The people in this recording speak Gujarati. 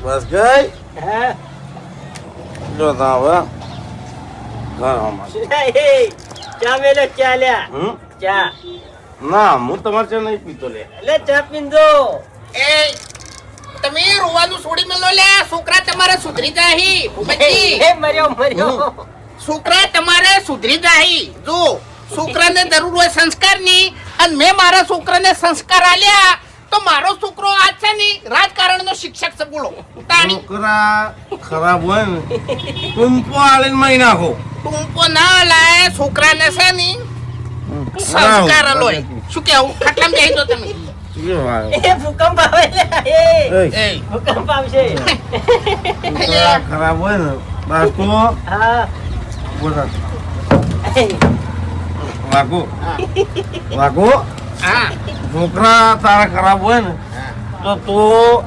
બસ ગઈ હા જો તા હવે ઘરમાં ચા મેલે ચાલ્યા હમ ચા ના હું તમારે ચા નહીં પીતો લે એટલે ચા પીંદો એ તમે રોવાનું છોડી મેલો લે છોકરા તમારે સુધરી જાહી ભૂપતજી એ મર્યો છોકરા તમારે સુધરી જાહી જો છોકરાને જરૂર હોય સંસ્કારની અને મેં મારા છોકરાને સંસ્કાર આલ્યા તો મારો છોકરો આ છે ને રાજકારણનો શિક્ષક છે બોલો તાણી છોકરા ખરાબ હોય ને ટૂંપો આલીને મહી નાખો ટૂંપો ના લાય છોકરાને છે ને સંસ્કાર આલોય શું કેવું ખાટલામાં બેહી દો તમે એ ભૂકંપ આવે લે એ ભૂકંપ આવશે છોકરા ખરાબ હોય ને બાકો હા બોલા વાગો વાગો હા છોકરા તારા ખરાબ હોય ને તો તું